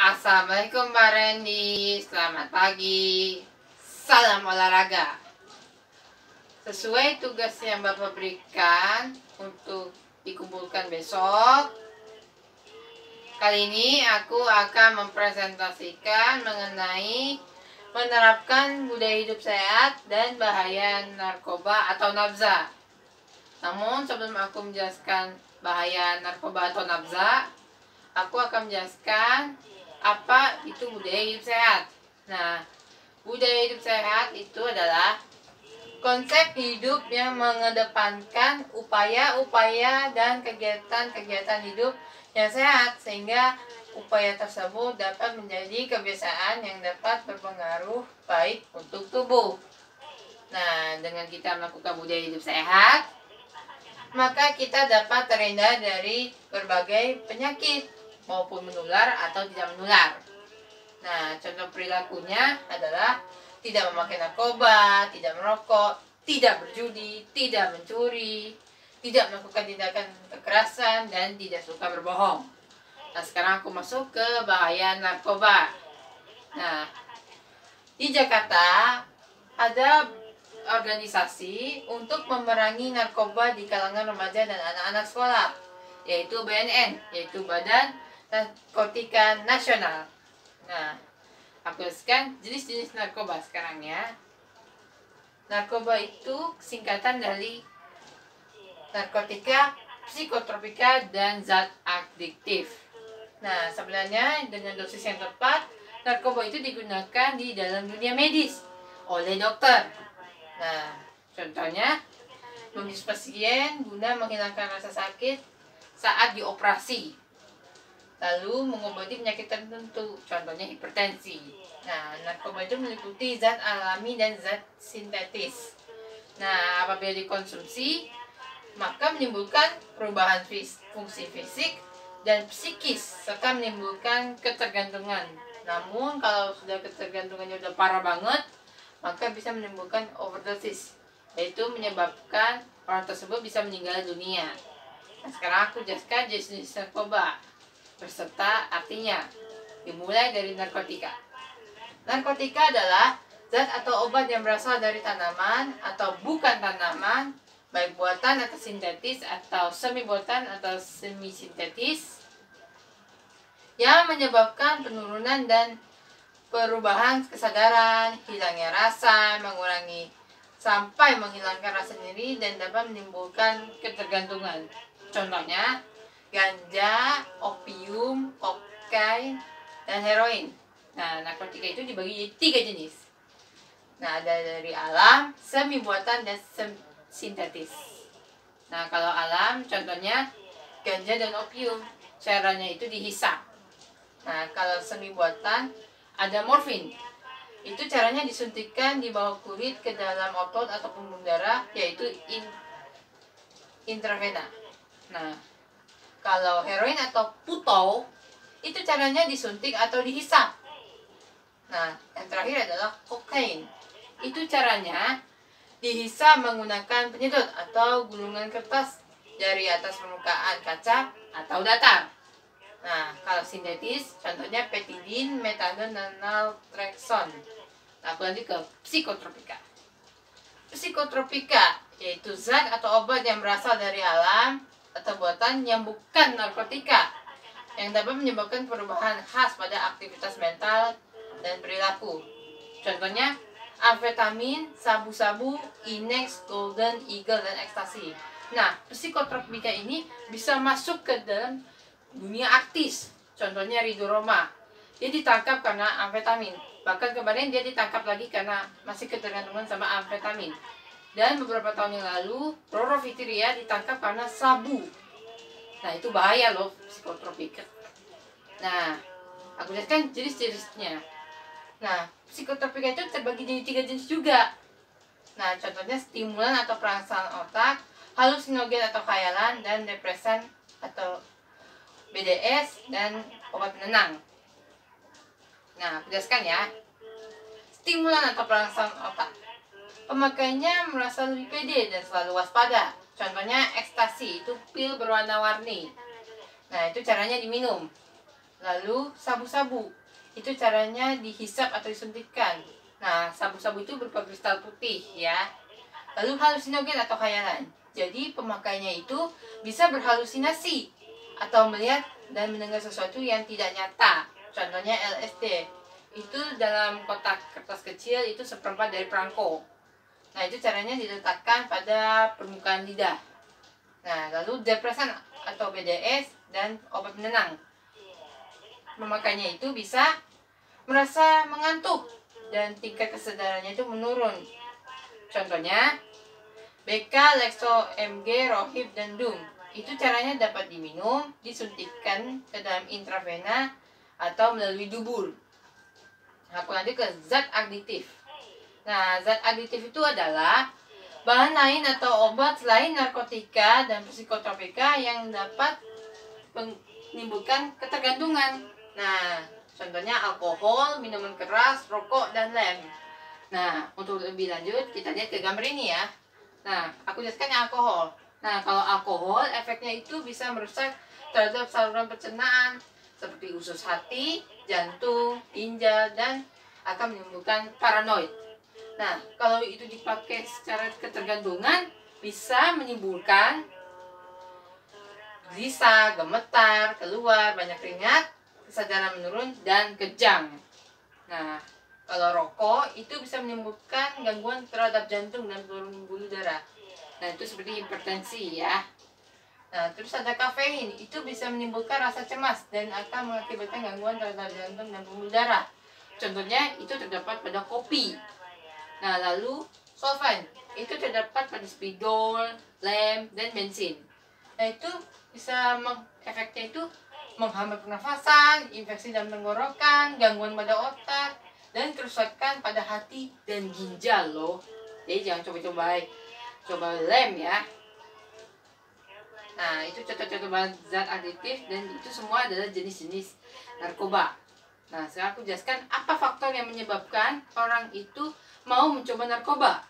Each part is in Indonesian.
Assalamualaikum Mbak Randy, selamat pagi, salam olahraga. Sesuai tugas yang Bapak berikan untuk dikumpulkan besok, kali ini aku akan mempresentasikan mengenai menerapkan budaya hidup sehat dan bahaya narkoba atau nafza. Namun sebelum aku menjelaskan bahaya narkoba atau nafza, aku akan menjelaskan apa itu budaya hidup sehat. Nah, budaya hidup sehat itu adalah konsep hidup yang mengedepankan upaya-upaya dan kegiatan-kegiatan hidup yang sehat, sehingga upaya tersebut dapat menjadi kebiasaan yang dapat berpengaruh baik untuk tubuh. Nah, dengan kita melakukan budaya hidup sehat, maka kita dapat terhindar dari berbagai penyakit, maupun menular atau tidak menular. Nah, contoh perilakunya adalah tidak memakai narkoba, tidak merokok, tidak berjudi, tidak mencuri, tidak melakukan tindakan kekerasan, dan tidak suka berbohong. Nah, sekarang aku masuk ke bahaya narkoba. Nah, di Jakarta ada organisasi untuk memerangi narkoba di kalangan remaja dan anak-anak sekolah, yaitu BNN, yaitu Badan Narkotika Nasional. Nah, aku jelaskan jenis-jenis narkoba sekarang ya. Narkoba itu singkatan dari narkotika, psikotropika, dan zat adiktif. Nah, sebenarnya dengan dosis yang tepat, narkoba itu digunakan di dalam dunia medis oleh dokter. Nah, contohnya membius pasien guna menghilangkan rasa sakit saat dioperasi, lalu mengobati penyakit tertentu, contohnya hipertensi. Nah, narkoba itu meliputi zat alami dan zat sintetis. Nah, apabila dikonsumsi, maka menimbulkan perubahan fungsi fisik dan psikis, serta menimbulkan ketergantungan. Namun, kalau sudah ketergantungannya sudah parah banget, maka bisa menimbulkan overdosis, yaitu menyebabkan orang tersebut bisa meninggal dunia. Nah, sekarang aku jelaskan jenis narkoba berserta artinya. Dimulai dari narkotika. Narkotika adalah zat atau obat yang berasal dari tanaman atau bukan tanaman, baik buatan atau sintetis atau semi buatan atau semi sintetis, yang menyebabkan penurunan dan perubahan kesadaran, hilangnya rasa, mengurangi sampai menghilangkan rasa nyeri, dan dapat menimbulkan ketergantungan. Contohnya ganja, opium, kokain, dan heroin. Nah, narkotika itu dibagi jadi 3 jenis. Nah, ada dari alam, semi buatan, dan sintetis. Nah, kalau alam contohnya ganja dan opium, caranya itu dihisap. Nah, kalau semi buatan ada morfin. Itu caranya disuntikkan di bawah kulit ke dalam otot atau pembuluh darah, yaitu intravena. Nah, kalau heroin atau putau, itu caranya disuntik atau dihisap. Nah, yang terakhir adalah kokain. Itu caranya dihisap menggunakan penyedot atau gulungan kertas dari atas permukaan kaca atau datar. Nah, kalau sintetis, contohnya petidin, metadon, dan naltrexon. Nah, aku lanjut ke psikotropika. Psikotropika yaitu zat atau obat yang berasal dari alam atau buatan yang bukan narkotika, yang dapat menyebabkan perubahan khas pada aktivitas mental dan perilaku. Contohnya amfetamin, sabu-sabu, inex, golden eagle, dan ekstasi. Nah, psikotropika ini bisa masuk ke dalam dunia artis. Contohnya Ridho Roma, dia ditangkap karena amfetamin. Bahkan kemarin dia ditangkap lagi karena masih ketergantungan sama amfetamin. Dan beberapa tahun yang lalu, Roro Fitria ditangkap karena sabu. Nah, itu bahaya loh, psikotropika. Nah, aku jelaskan jenis-jenisnya. Nah, psikotropika itu terbagi jadi 3 jenis juga. Nah, contohnya stimulan atau perangsang otak, halusinogen atau khayalan, dan depresan atau BDS, dan obat penenang. Nah, aku jelaskan ya. Stimulan atau perangsang otak, pemakainya merasa lebih pede dan selalu waspada. Contohnya ekstasi, itu pil berwarna-warni. Nah, itu caranya diminum. Lalu sabu-sabu, itu caranya dihisap atau disuntikkan. Nah, sabu-sabu itu berupa kristal putih ya. Lalu halusinogen atau khayalan. Jadi pemakainya itu bisa berhalusinasi atau melihat dan mendengar sesuatu yang tidak nyata. Contohnya LSD. Itu dalam kotak kertas kecil itu seperempat dari perangko. Nah, itu caranya diletakkan pada permukaan lidah. Nah, lalu depresan atau BDS dan obat penenang. Memakainya itu bisa merasa mengantuk dan tingkat kesadarannya itu menurun. Contohnya BK, Lexo, MG, Rohib, dan Doom. Itu caranya dapat diminum, disuntikkan ke dalam intravena atau melalui dubur. Aku lanjut ke zat adiktif. Nah, zat adiktif itu adalah bahan lain atau obat selain narkotika dan psikotropika yang dapat menimbulkan ketergantungan. Nah, contohnya alkohol, minuman keras, rokok, dan lem. Nah, untuk lebih lanjut, kita lihat ke gambar ini ya. Nah, aku jelaskan yang alkohol. Nah, kalau alkohol, efeknya itu bisa merusak terhadap saluran pencernaan, seperti usus hati, jantung, ginjal, dan akan menimbulkan paranoid. Nah, kalau itu dipakai secara ketergantungan, bisa menimbulkan gelisah, gemetar, keluar, banyak keringat, kesadaran menurun, dan kejang. Nah, kalau rokok itu bisa menimbulkan gangguan terhadap jantung dan pembuluh darah. Nah, itu seperti hipertensi ya. Nah, terus ada kafein, itu bisa menimbulkan rasa cemas dan akan mengakibatkan gangguan terhadap jantung dan pembuluh darah. Contohnya itu terdapat pada kopi. Nah, lalu solvent, itu terdapat pada spidol, lem, dan bensin. Nah, itu bisa efeknya itu menghambat pernafasan, infeksi dalam tenggorokan, gangguan pada otak, dan kerusakan pada hati dan ginjal loh. Jadi jangan coba lem ya. Nah, itu contoh-contoh zat adiktif dan itu semua adalah jenis-jenis narkoba. Nah, sekarang aku jelaskan apa faktor yang menyebabkan orang itu mau mencoba narkoba.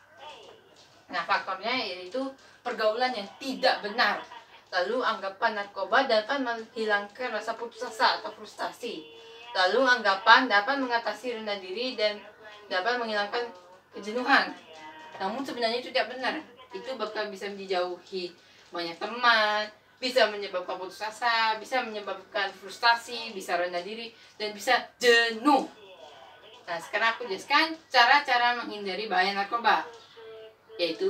Nah, faktornya yaitu pergaulan yang tidak benar. Lalu anggapan narkoba dapat menghilangkan rasa putus asa atau frustasi. Lalu anggapan dapat mengatasi rendah diri dan dapat menghilangkan kejenuhan. Namun sebenarnya itu tidak benar. Itu bakal bisa dijauhi banyak teman, bisa menyebabkan putus asa, bisa menyebabkan frustasi, bisa rendah diri, dan bisa jenuh. Nah, sekarang aku jelaskan cara-cara menghindari bahaya narkoba, yaitu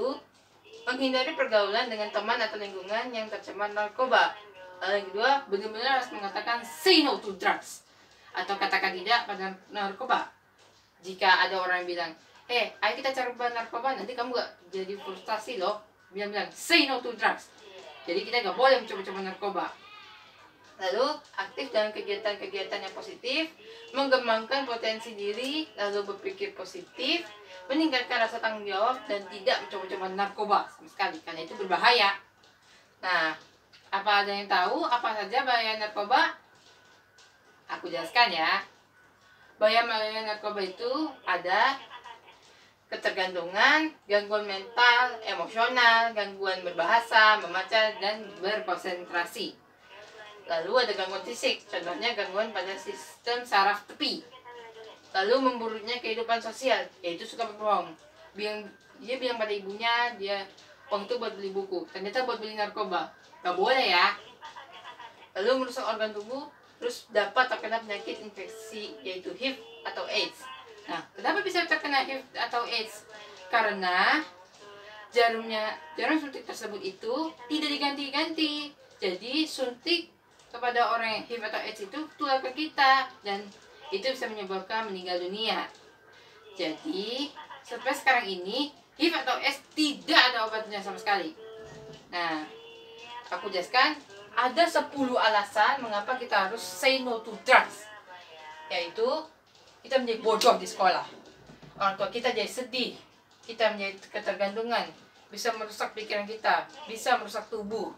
menghindari pergaulan dengan teman atau lingkungan yang tercemar narkoba. Lalu yang kedua, benar-benar harus mengatakan say no to drugs atau katakan tidak pada narkoba. Jika ada orang yang bilang, ayo kita coba narkoba, nanti kamu gak jadi frustasi loh. Bilang say no to drugs. Jadi kita gak boleh mencoba-coba narkoba. Lalu aktif dalam kegiatan-kegiatan yang positif, mengembangkan potensi diri, lalu berpikir positif, meningkatkan rasa tanggung jawab, dan tidak mencoba-coba narkoba sama sekali, karena itu berbahaya. Nah, apa ada yang tahu apa saja bahaya narkoba? Aku jelaskan ya. Bahaya narkoba itu ada ketergantungan, gangguan mental, emosional, gangguan berbahasa, membaca, dan berkonsentrasi. Lalu ada gangguan fisik, contohnya gangguan pada sistem saraf tepi. Lalu memburuknya kehidupan sosial, yaitu suka berbohong. Dia bilang pada ibunya, dia uang itu buat beli buku, ternyata buat beli narkoba. Gak boleh ya. Lalu merusak organ tubuh, terus dapat terkena penyakit infeksi, yaitu HIV atau AIDS. Nah, kenapa bisa terkena HIV atau AIDS? Karena jarum suntik tersebut itu tidak diganti-ganti. Jadi suntik kepada orang yang HIV atau AIDS itu tular ke kita dan itu bisa menyebabkan meninggal dunia. Jadi sampai sekarang ini HIV atau AIDS tidak ada obatnya sama sekali. Nah, aku jelaskan ada 10 alasan mengapa kita harus say no to drugs. Yaitu kita menjadi bodoh di sekolah, orang tua kita jadi sedih, kita menjadi ketergantungan, bisa merusak pikiran kita, bisa merusak tubuh,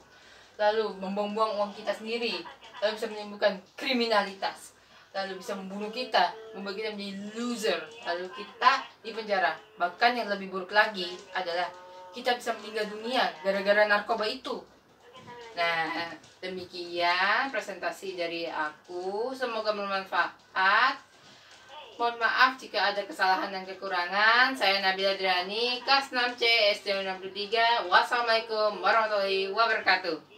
lalu membuang-buang uang kita sendiri, lalu bisa menimbulkan kriminalitas, lalu bisa membunuh kita, membuat kita menjadi loser, lalu kita di penjara. Bahkan yang lebih buruk lagi adalah kita bisa meninggal dunia gara-gara narkoba itu. Nah, demikian presentasi dari aku. Semoga bermanfaat. Mohon maaf jika ada kesalahan dan kekurangan. Saya Nabila Dirani, kelas 6C, SD 63. Wassalamualaikum warahmatullahi wabarakatuh.